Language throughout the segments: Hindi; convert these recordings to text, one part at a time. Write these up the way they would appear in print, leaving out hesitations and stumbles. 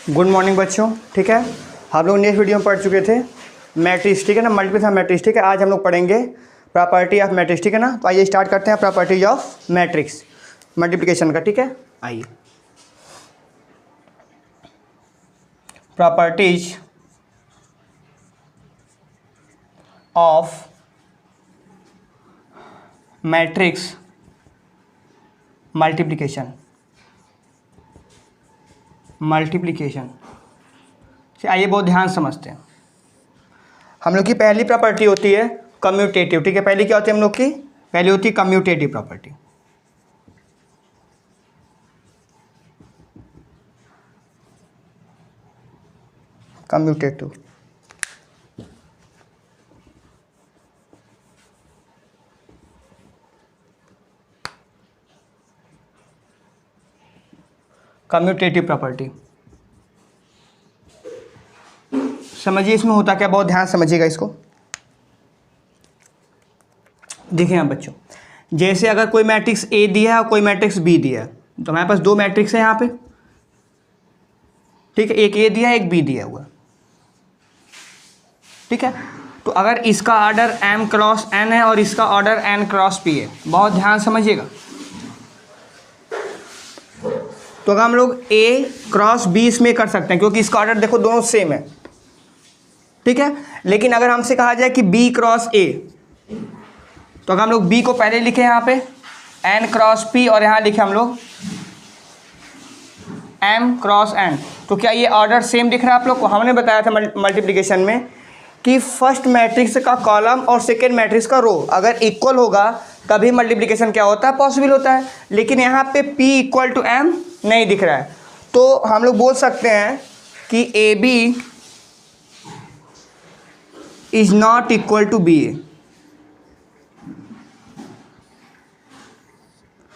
गुड मॉर्निंग बच्चों। ठीक है, हम लोग नेक्स्ट वीडियो में पढ़ चुके थे मैट्रिक्स। ठीक है ना, मल्टीप्लिकेशन मैट्रिक्स। ठीक है, आज हम लोग पढ़ेंगे प्रॉपर्टी ऑफ मैट्रिक्स। ठीक है ना, तो आइए स्टार्ट करते हैं प्रॉपर्टीज ऑफ मैट्रिक्स मल्टीप्लिकेशन का। ठीक है, आइए प्रॉपर्टीज ऑफ मैट्रिक्स मल्टीप्लिकेशन आइए बहुत ध्यान समझते हैं। हम लोग की पहली प्रॉपर्टी होती है कम्यूटेटिव। ठीक है, पहली क्या होती है हम लोग की? पहली होती है commutative property. Commutative commutative property समझिए इसमें होता क्या, बहुत ध्यान समझिएगा इसको। देखिए यहाँ बच्चों, जैसे अगर कोई मैट्रिक्स ए दिया है और कोई मैट्रिक्स बी दिया है, तो हमारे पास दो मैट्रिक्स है यहाँ पे। ठीक है, एक ए दिया है एक बी दिया हुआ। ठीक है, तो अगर इसका ऑर्डर m क्रॉस n है और इसका ऑर्डर n क्रॉस p है, बहुत ध्यान समझिएगा। तो अगर हम लोग a क्रॉस b इसमें कर सकते हैं क्योंकि इसका ऑर्डर देखो दोनों सेम है। ठीक है, लेकिन अगर हमसे कहा जाए कि b क्रॉस a, तो अगर हम लोग b को पहले लिखे यहाँ पे n क्रॉस p और यहाँ लिखे हम लोग m क्रॉस n, तो क्या ये ऑर्डर सेम दिख रहा है आप लोग को? हमने बताया था मल्टीप्लिकेशन में कि फर्स्ट मैट्रिक्स का कॉलम और सेकेंड मैट्रिक्स का रो अगर इक्वल होगा तभी मल्टीप्लिकेशन क्या होता है, पॉसिबल होता है। लेकिन यहाँ पे p इक्वल टू m नहीं दिख रहा है, तो हम लोग बोल सकते हैं कि AB is not equal to BA।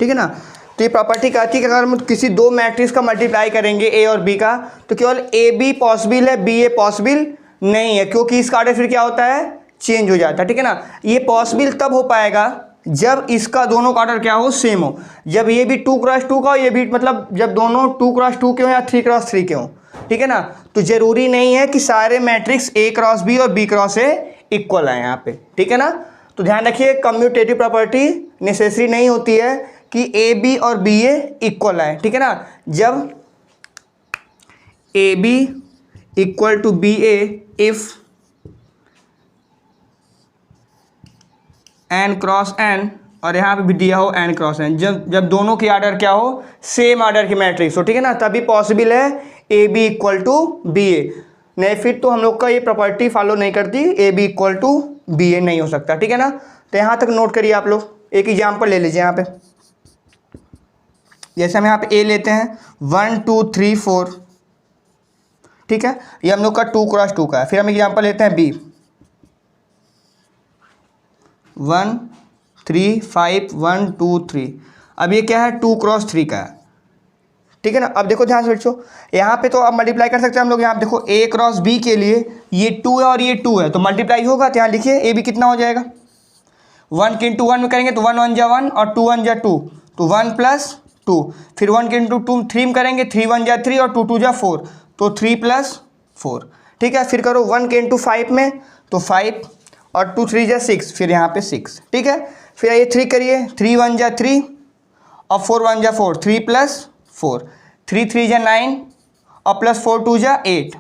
ठीक है ना, तो ये प्रॉपर्टी कहती है कि अगर हम किसी दो मैट्रिक्स का मल्टीप्लाई करेंगे A और B का, तो केवल AB पॉसिबल है, BA पॉसिबल नहीं है, क्योंकि इसका ऑर्डर फिर क्या होता है, चेंज हो जाता है। ठीक है ना, ये पॉसिबल तब हो पाएगा जब इसका दोनों का ऑर्डर क्या हो, सेम हो। जब ये भी 2 क्रॉस 2 का हो, ये भी मतलब जब दोनों 2 क्रॉस 2 के हो या 3 क्रॉस 3 के हो। ठीक है ना, तो जरूरी नहीं है कि सारे मैट्रिक्स A क्रॉस B और B क्रॉस A इक्वल है यहाँ पे। ठीक है ना, तो ध्यान रखिए कम्यूटेटिव प्रॉपर्टी नेसेसरी नहीं होती है कि AB और BA इक्वल है। ठीक है ना, जब AB equal to BA if n cross n और यहाँ पे भी दिया हो n क्रॉस n, जब दोनों की ऑर्डर क्या हो, सेम ऑर्डर की मैट्रिक्स हो। ठीक है ना, तभी पॉसिबल है AB इक्वल टू BA। नहीं फिर तो हम लोग का ये प्रॉपर्टी फॉलो नहीं करती, AB इक्वल टू BA नहीं हो सकता। ठीक है ना, तो यहाँ तक नोट करिए आप लोग। एक एग्जाम्पल ले लीजिए यहाँ पे, जैसे हम यहाँ पे A लेते हैं 1 2 3 4। ठीक है, ये हम लोग का 2 क्रॉस 2 का है। फिर हम एग्जाम्पल लेते हैं B 1 3 5 1 2 3। अब ये क्या है, 2 क्रॉस 3 का है। ठीक है ना, अब देखो ध्यान से बच्चों, यहाँ पे तो अब मल्टीप्लाई कर सकते हैं हम लोग। यहाँ पे देखो A क्रॉस B के लिए ये 2 है और ये 2 है, तो मल्टीप्लाई होगा। तो यहाँ लिखिए AB कितना हो जाएगा, 1 इंटू 1 में करेंगे तो 1 1 जा 1 और 2 1 जा 2, तो 1 प्लस 2। फिर 1 इंटू 2 3 में करेंगे, 3 1 जा 3 और 2 2 जा 4, तो 3 प्लस 4। ठीक है, फिर करो 1 के इंटू 5 में तो 5 और 2 3 जा 6, फिर यहाँ पे 6। ठीक है, फिर ये 3 करिए, 3 1 जा 3 और 4 1 जा 4, 3 प्लस 4, 3 3 जा 9 और प्लस 4 2 जा 8।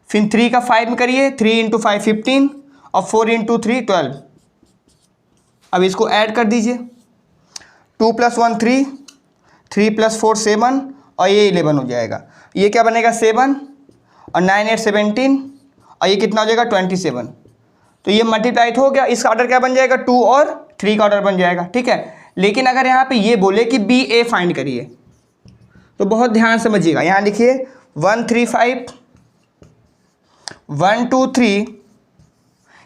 फिर 3 का 5 में करिए, 3 इंटू 5 15 और 4 इंटू 3 12। अब इसको ऐड कर दीजिए, 2 प्लस 1 3, 3 प्लस 4 7 और ये 11 हो जाएगा। ये क्या बनेगा 7 और 9 8 17 और ये कितना हो जाएगा 27। तो ये मल्टीप्लाई हो गया, इसका ऑर्डर क्या बन जाएगा, 2 और 3 का ऑर्डर बन जाएगा। ठीक है, लेकिन अगर यहाँ पे ये बोले कि BA फाइंड करिए, तो बहुत ध्यान समझिएगा। यहाँ लिखिए 1 3 5 1 2 3,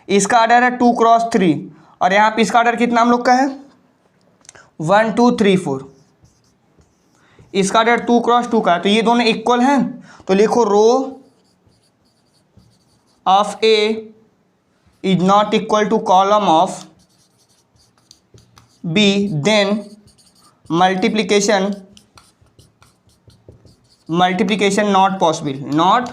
इसका ऑर्डर है 2 क्रॉस 3 और यहाँ पे इसका ऑर्डर कितना हम लोग का है 1 2 3 4। इसका ऑर्डर 2 क्रॉस 2 का है, तो ये दोनों इक्वल हैं, तो लिखो row of A is not equal to column of B, then multiplication multiplication not possible, not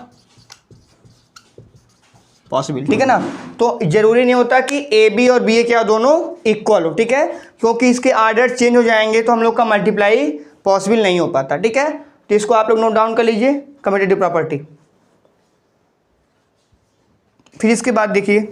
possible, ठीक है ना। तो जरूरी नहीं होता कि ए बी और बी ए क्या दोनों इक्वल हो, ठीक है, क्योंकि इसके आर्डर चेंज हो जाएंगे तो हम लोग का मल्टीप्लाई पॉसिबल नहीं हो पाता, ठीक है। तो इसको आप लोग नोट डाउन कर लीजिए, कम्यूटेटिव प्रॉपर्टी। फिर इसके बाद देखिए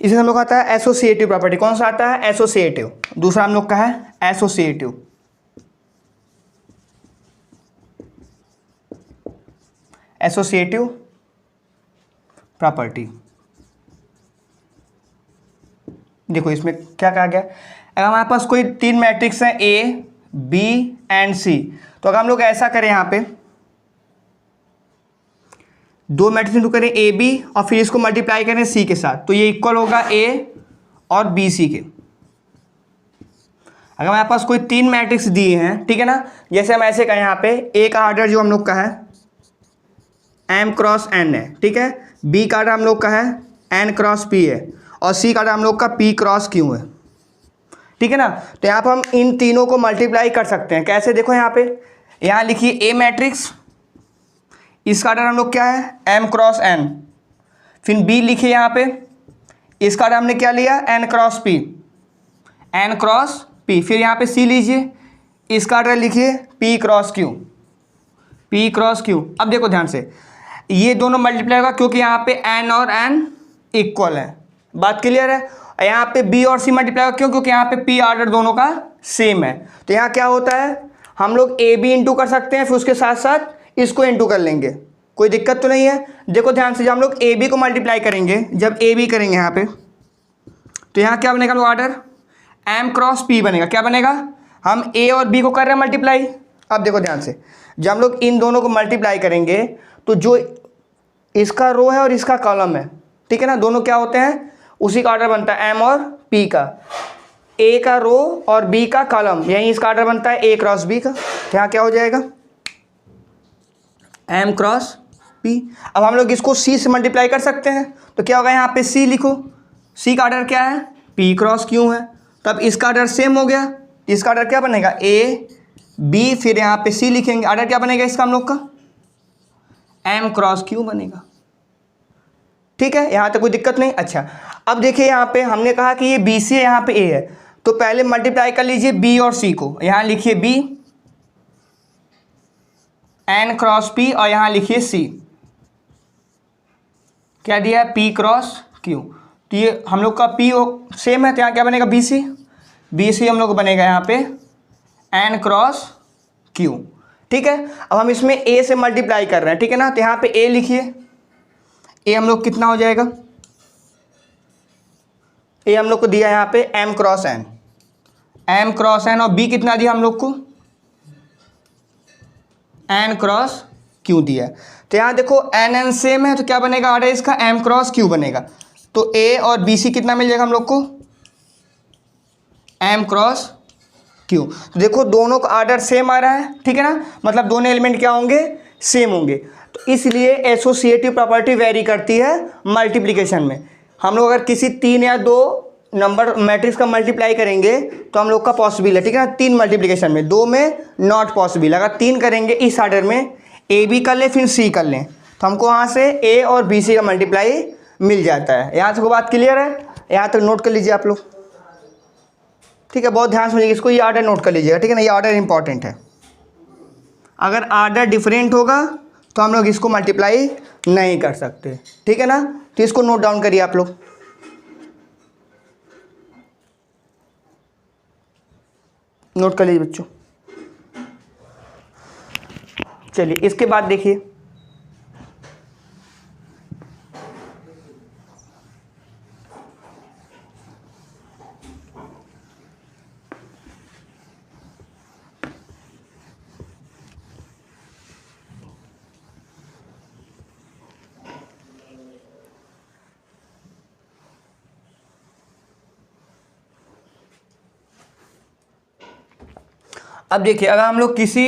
इसे हम लोग आता है एसोसिएटिव प्रॉपर्टी। कौन सा आता है? एसोसिएटिव। दूसरा हम लोग का है एसोसिएटिव, एसोसिएटिव प्रॉपर्टी। देखो इसमें क्या कहा गया, अगर हमारे पास कोई तीन मैट्रिक्स हैं ए बी एंड सी, तो अगर हम लोग ऐसा करें यहाँ पे दो मैट्रिक्स इंटू करें ए बी और फिर इसको मल्टीप्लाई करें सी के साथ, तो ये इक्वल होगा ए और बी सी के। अगर हमारे पास कोई तीन मैट्रिक्स दिए हैं, ठीक है ना, जैसे हम ऐसे कहें यहाँ पे ए का आर्डर जो हम लोग का है एम क्रॉस एन है, ठीक है, बी का आर्डर हम लोग का है एन क्रॉस पी है और सी का आर्डर हम लोग का पी क्रॉस क्यू है, ठीक है ना। तो यहाँ पर हम इन तीनों को मल्टीप्लाई कर सकते हैं। कैसे? देखो यहाँ पे, यहाँ लिखिए ए मैट्रिक्स, इसका आर्डर हम लोग क्या है एम क्रॉस एन, फिर बी लिखिए यहाँ पे, इसका आर्डर हमने क्या लिया N cross P, N cross P, फिर यहाँ पे सी लीजिए, इसका आर्डर लिखिए P cross Q, P cross Q. अब देखो ध्यान से, ये दोनों मल्टीप्लाई होगा क्योंकि यहाँ पे एन और एन इक्वल है, बात क्लियर है। यहाँ पे बी और सी मल्टीप्लाई होगा क्यों? क्योंकि यहाँ पे पी आर्डर दोनों का सेम है। तो यहाँ क्या होता है, हम लोग ए बी इंटू कर सकते हैं, फिर उसके साथ साथ इसको इंटू कर लेंगे, कोई दिक्कत तो नहीं है। देखो ध्यान से, जब हम लोग ए बी को मल्टीप्लाई करेंगे, जब ए बी करेंगे यहाँ पे, तो यहाँ क्या बनेगा लोग आर्डर एम क्रॉस पी बनेगा। क्या बनेगा? हम ए और बी को कर रहे हैं मल्टीप्लाई। अब देखो ध्यान से, जब हम लोग इन दोनों को मल्टीप्लाई करेंगे तो जो इसका रो है और इसका कॉलम है, ठीक है ना, दोनों क्या होते हैं, उसी का ऑर्डर बनता है एम और पी का, ए का रो और बी का कॉलम, यही इसका ऑर्डर बनता है ए क्रॉस बी का। तो यहाँ क्या हो जाएगा एम क्रॉस पी। अब हम लोग इसको सी से मल्टीप्लाई कर सकते हैं, तो क्या होगा यहाँ पे सी लिखो, सी का ऑर्डर क्या है पी क्रॉस क्यू है, तब इसका ऑर्डर सेम हो गया, इसका ऑर्डर क्या बनेगा ए बी, फिर यहाँ पे सी लिखेंगे, ऑर्डर क्या बनेगा इसका हम लोग का एम क्रॉस क्यू बनेगा, ठीक है, यहाँ तक कोई दिक्कत नहीं। अच्छा अब देखिए यहाँ पे हमने कहा कि ये बी सी है, यहाँ पे ए है, तो पहले मल्टीप्लाई कर लीजिए बी और सी को, यहाँ लिखिए बी एन क्रॉस पी और यहाँ लिखिए सी, क्या दिया है पी क्रॉस क्यू। तो ये हम लोग का पी सेम है, तो यहाँ क्या बनेगा बी सी हम लोग को बनेगा यहाँ पे एन क्रॉस क्यू, ठीक है। अब हम इसमें ए से मल्टीप्लाई कर रहे हैं, ठीक है ना, तो यहाँ पे ए लिखिए, ए हम लोग कितना हो जाएगा, ए हम लोग को दिया यहाँ पे एम क्रॉस एन, और बी कितना दिया हम लोग को एन क्रॉस क्यू दिया। तो यहाँ देखो एन एन सेम है, तो क्या बनेगा आर्डर इसका एम क्रॉस क्यू बनेगा। तो ए और बी सी कितना मिल जाएगा हम लोग को एम क्रॉस क्यू। तो देखो दोनों का आर्डर सेम आ रहा है, ठीक है ना, मतलब दोनों एलिमेंट क्या होंगे सेम होंगे। तो इसलिए एसोसिएटिव प्रॉपर्टी वेरी करती है मल्टीप्लिकेशन में। हम लोग अगर किसी तीन या दो नंबर मैट्रिक्स का मल्टीप्लाई करेंगे तो हम लोग का पॉसिबल है, ठीक है ना, तीन मल्टीप्लिकेशन में, दो में नॉट पॉसिबल। अगर तीन करेंगे इस आर्डर में, ए बी कर लें फिर सी कर लें, तो हमको वहाँ से ए और बी सी का मल्टीप्लाई मिल जाता है। यहाँ तक बात क्लियर है? यहाँ तक नोट कर लीजिए आप लोग, ठीक है, बहुत ध्यान से इसको ये ऑर्डर नोट कर लीजिएगा, ठीक है ना, ये ऑर्डर इंपॉर्टेंट है। अगर ऑर्डर डिफरेंट होगा तो हम लोग इसको मल्टीप्लाई नहीं कर सकते, ठीक है ना, तो इसको नोट डाउन करिए आप लोग। नोट कर लीजिए बच्चों। चलिए इसके बाद देखिए, अब देखिए अगर हम लोग किसी,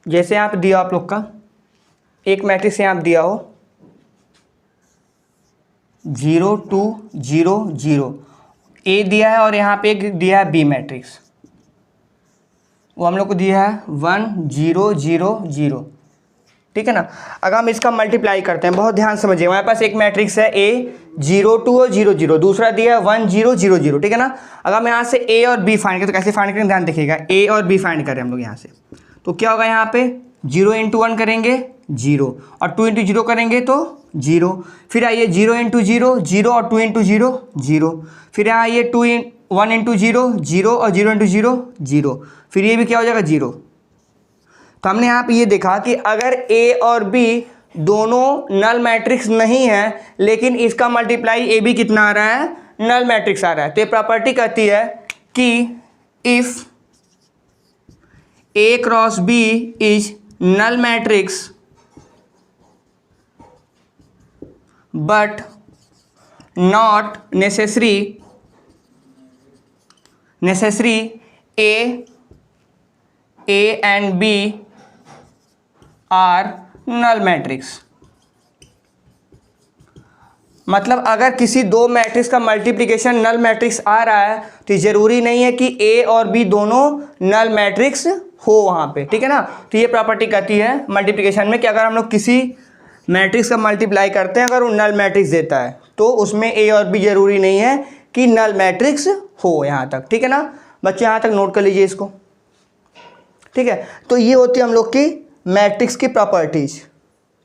जैसे यहाँ पे दिया आप लोग का एक मैट्रिक्स यहाँ पे दिया हो 0 2 0 0, ए दिया है और यहाँ पे एक दिया है बी मैट्रिक्स, वो हम लोग को दिया है 1 0 0 0, ठीक है ना। अगर हम इसका मल्टीप्लाई करते हैं, बहुत ध्यान समझिए, हमारे पास एक मैट्रिक्स है ए 0 2 और 0 0, दूसरा दिया है 1 0 0 0, ठीक है ना। अगर हम यहाँ से ए और बी फाइंड करें तो कैसे फाइंड करें, ध्यान देखिएगा, ए और बी फाइंड करें हम लोग यहाँ से, तो क्या होगा, यहाँ पे 0 × 1 करेंगे 0 और 2 × 0 करेंगे तो 0, फिर आइए 0 × 0 0 और 2 × 0 0, फिर यहाँ आइए 1 × 0 0 और 0 × 0 0, फिर ये भी क्या हो जाएगा 0। तो हमने यहाँ पे ये देखा कि अगर ए और बी दोनों नल मैट्रिक्स नहीं है लेकिन इसका मल्टीप्लाई ए बी कितना आ रहा है, नल मैट्रिक्स आ रहा है, तो ये प्रॉपर्टी कहती है कि if A cross B is null matrix but not necessary A and B are null matrix. मतलब अगर किसी दो मैट्रिक्स का मल्टीप्लिकेशन नल मैट्रिक्स आ रहा है तो ज़रूरी नहीं है कि ए और बी दोनों नल मैट्रिक्स हो वहाँ पे, ठीक है ना। तो ये प्रॉपर्टी कहती है मल्टीप्लिकेशन में कि अगर हम लोग किसी मैट्रिक्स का मल्टीप्लाई करते हैं, अगर वो नल मैट्रिक्स देता है तो उसमें ए और बी ज़रूरी नहीं है कि नल मैट्रिक्स हो, यहाँ तक, ठीक है ना बच्चे, यहाँ तक नोट कर लीजिए इसको, ठीक है। तो ये होती है हम लोग की मैट्रिक्स की प्रॉपर्टीज,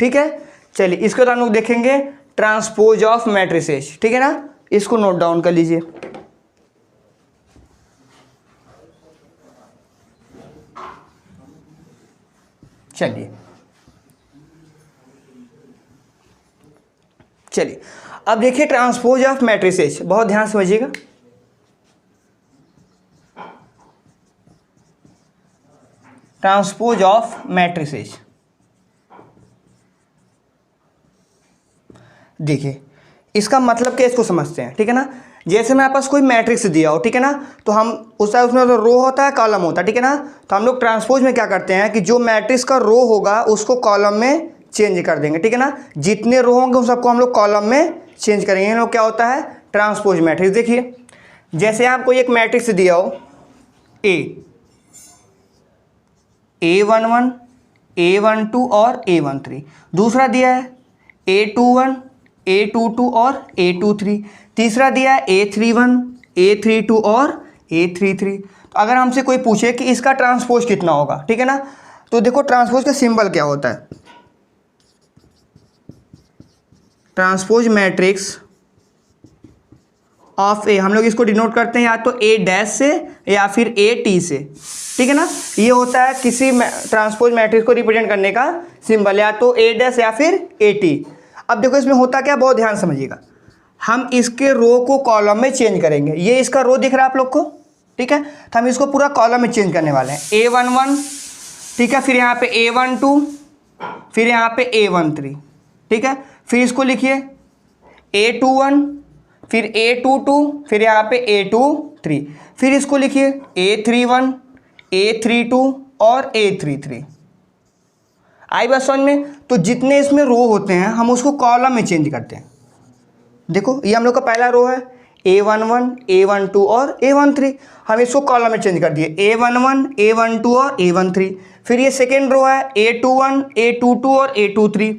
ठीक है। चलिए इसके बाद हम लोग देखेंगे ट्रांसपोज ऑफ मैट्रिसेस, ठीक है ना, इसको नोट डाउन कर लीजिए। चलिए अब देखिए ट्रांसपोज ऑफ मैट्रिसेस, बहुत ध्यान समझिएगा। ट्रांसपोज ऑफ मैट्रिसेस, देखिए इसका मतलब क्या, इसको समझते हैं, ठीक है ना। जैसे मेरे पास कोई मैट्रिक्स दिया हो, ठीक है ना, तो हम उसमें तो रो होता है कॉलम होता है, ठीक है ना। तो हम लोग ट्रांसपोज में क्या करते हैं कि जो मैट्रिक्स का रो होगा उसको कॉलम में चेंज कर देंगे, ठीक है ना। जितने रो होंगे उन सबको हम लोग कॉलम में चेंज करेंगे, लोग क्या होता है ट्रांसपोज मैट्रिक्स। देखिए जैसे आपको एक मैट्रिक्स दिया हो A11 A12 और A13, दूसरा दिया है A21 A22 और A23, तीसरा दिया है A31 A32 और A33। तो अगर हमसे कोई पूछे कि इसका ट्रांसपोज कितना होगा, ठीक है ना, तो देखो ट्रांसपोज का सिंबल क्या होता है, ट्रांसपोज मैट्रिक्स ऑफ ए, हम लोग इसको डिनोट करते हैं या तो ए डैश से या फिर ए टी से, ठीक है ना। ये होता है किसी ट्रांसपोज मैट्रिक्स को रिप्रेजेंट करने का सिंबल, या तो ए डैश या फिर ए टी। अब देखो इसमें होता क्या, बहुत ध्यान समझिएगा, हम इसके रो को कॉलम में चेंज करेंगे। ये इसका रो दिख रहा है आप लोग को, ठीक है, तो हम इसको पूरा कॉलम में चेंज करने वाले हैं। A11, ठीक है, फिर यहाँ पे A12, फिर यहाँ पे A13, ठीक है, फिर इसको लिखिए A21, फिर A22, फिर यहाँ पे A23, फिर इसको लिखिए A31 A32 और A33। आई बात समझ में। तो जितने इसमें रो होते हैं हम उसको कॉलम में चेंज करते हैं। देखो ये हम लोग का पहला रो है A11 A12 और A13, हम इसको कॉलम में चेंज कर दिए A11 A12 और A13। फिर ये सेकेंड रो है A21 A22 और A23,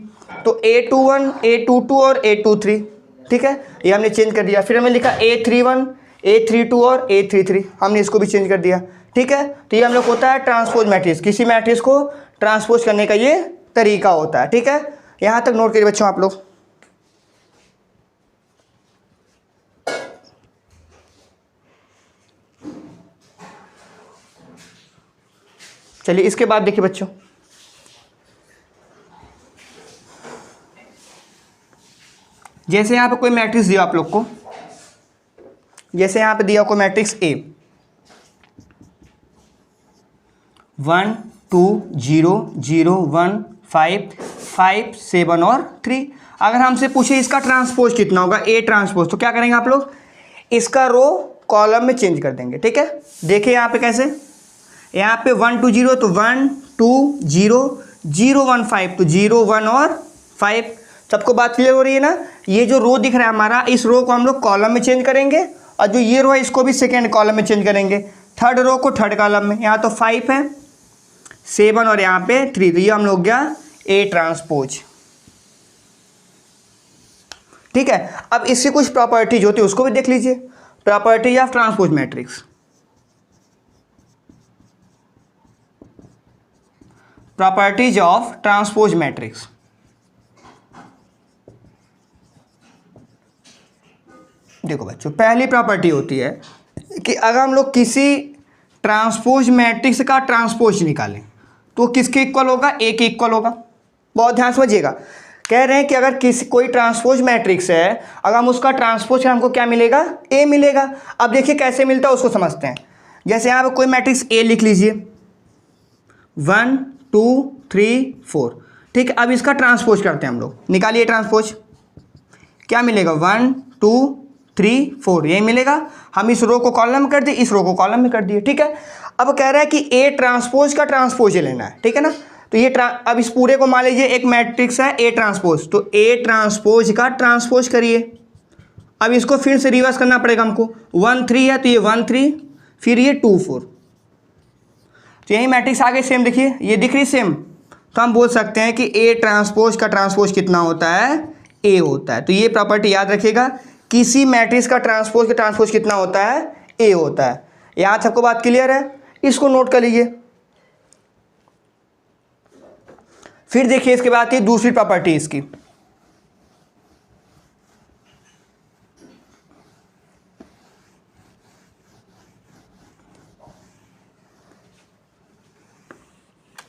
तो A21 A22 और A23, ठीक है, ये हमने चेंज कर दिया। फिर हमने लिखा A31 A32 और A33, हमने इसको भी चेंज कर दिया, ठीक है। तो ये हम लोग होता है ट्रांसपोज मैट्रिक्स, किसी मैट्रिक्स को ट्रांसपोज करने का ये तरीका होता है, ठीक है। यहाँ तक नोट करिए बच्चों आप लोग। चलिए इसके बाद देखिए बच्चों, जैसे यहाँ पे कोई मैट्रिक्स दिया आप लोग को, जैसे यहाँ पे दिया कोई मैट्रिक्स A 1 2 0 0 1 5 5 7 और 3। अगर हमसे पूछे इसका ट्रांसपोज कितना होगा, A ट्रांसपोज, तो क्या करेंगे आप लोग, इसका रो कॉलम में चेंज कर देंगे, ठीक है। देखिए यहाँ पे कैसे, यहाँ पे 1 2 0 तो 1 2 0 0 1 5 तो 0 1 और 5। सबको बात क्लियर हो रही है ना। ये जो रो दिख रहा है हमारा, इस रो को हम लोग कॉलम में चेंज करेंगे और जो ये रो है इसको भी सेकेंड कॉलम में चेंज करेंगे, थर्ड रो को थर्ड कॉलम में। यहाँ तो 5 है 7 और यहाँ पे 3, तो ये हम लोग गया ए ट्रांसपोज। ठीक है, अब इससे कुछ प्रॉपर्टीज होती है उसको भी देख लीजिए। Properties of transpose matrix, properties of transpose matrix. देखो बच्चों, पहली प्रॉपर्टी होती है कि अगर हम लोग किसी ट्रांसपोज मैट्रिक्स का ट्रांसपोज निकालें तो किसके इक्वल होगा, ए के इक्वल होगा। बहुत ध्यान समझिएगा, कह रहे हैं कि अगर कोई ट्रांसपोज मैट्रिक्स है, अगर हम उसका ट्रांसपोज करें हमको क्या मिलेगा, ए मिलेगा। अब देखिए कैसे मिलता है उसको समझते हैं। जैसे यहाँ पे कोई मैट्रिक्स ए लिख लीजिए 1 2 3 4। ठीक है, अब इसका ट्रांसपोज करते हैं हम लोग, निकालिए ट्रांसपोज। क्या मिलेगा 1 2 3 4, यही मिलेगा। हम इस रो को कॉलम में कर दिए, इस रो को कॉलम में कर दिए। ठीक है, अब कह रहा है कि ए ट्रांसपोज का ट्रांसपोज लेना है। ठीक है ना, तो ये अब इस पूरे को मान लीजिए एक मैट्रिक्स है ए ट्रांसपोज, तो ए ट्रांसपोज का ट्रांसपोज करिए। अब इसको फिर से रिवर्स करना पड़ेगा हमको। 1 3 है तो ये 1 3, फिर ये 2 4, तो यही मैट्रिक्स आगे सेम दिखिए, ये दिख रही सेम। तो हम बोल सकते हैं कि ए ट्रांसपोज का ट्रांसपोज कितना होता है, ए होता है। तो ये प्रॉपर्टी याद रखिएगा, किसी मैट्रिक्स का ट्रांसपोज कितना होता है, ए होता है। यहाँ सबको बात क्लियर है, इसको नोट कर लीजिए। फिर देखिए इसके बाद ये दूसरी प्रॉपर्टी इसकी,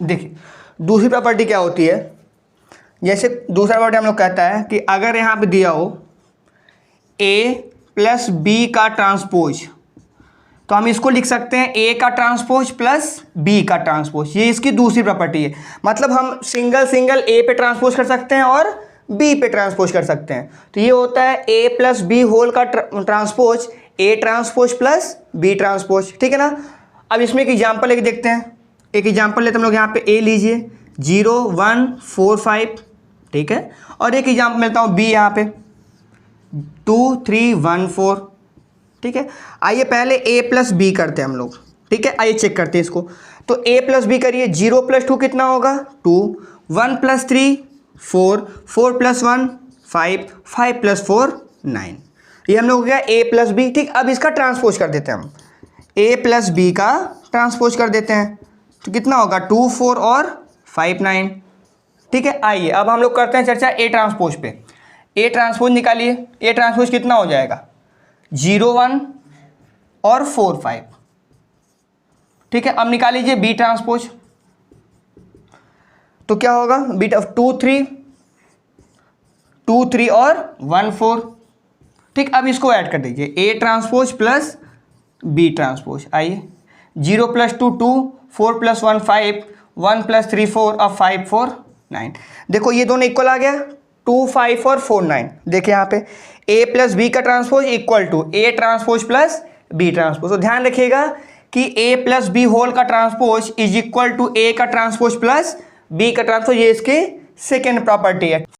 देखिए दूसरी प्रॉपर्टी क्या होती है। जैसे दूसरा प्रॉपर्टी हम लोग कहता है कि अगर यहाँ पे दिया हो a प्लस बी का ट्रांसपोज, तो हम इसको लिख सकते हैं a का ट्रांसपोज प्लस b का ट्रांसपोज। ये इसकी दूसरी प्रॉपर्टी है। मतलब हम सिंगल a पे ट्रांसपोज कर सकते हैं और b पे ट्रांसपोज कर सकते हैं। तो ये होता है a प्लस बी होल का transpose, a transpose plus b transpose. ठीक है ना। अब इसमें एक एग्जाम्पल लेके देखते हैं। एक एग्जाम्पल लेते हम लोग, यहाँ पे a लीजिए 0 1 4 5। ठीक है, और एक एग्जाम्पल मिलता हूँ b यहाँ पे 2 3 1 4। ठीक है, आइए पहले a प्लस बी करते हैं हम लोग। ठीक है, आइए चेक करते हैं इसको। तो a प्लस बी करिए, 0 प्लस 2 कितना होगा 2, 1 प्लस 3 4, 4 प्लस 1 5, 5 प्लस 4 9। ये हम लोग हो गया a प्लस बी। ठीक, अब इसका ट्रांसपोज कर देते हैं हम, a प्लस बी का ट्रांसपोज कर देते हैं। तो कितना होगा 2 4 और 5 9। ठीक है, आइए अब हम लोग करते हैं चर्चा ए ट्रांसपोज पे। ए ट्रांसपोज निकालिए, ए ट्रांसपोज कितना हो जाएगा 0 1 और 4 5। ठीक है, अब निकाल लीजिए बी ट्रांसपोज। तो क्या होगा बी 2 3 और 1 4। ठीक, अब इसको ऐड कर दीजिए A transpose plus B transpose. आइए 0 प्लस 2 2, 4 प्लस 1 5, 1 प्लस 3 4 और 5 4 9। देखो ये दोनों इक्वल आ गया, 2 5 और 4 9। देखिए यहाँ पे a प्लस बी का transpose equal to A transpose plus B transpose. तो ध्यान रखिएगा कि a प्लस बी होल का transpose is equal to A का ट्रांसपोज प्लस बी का ट्रांसपोज। ये इसकी सेकेंड प्रॉपर्टी है।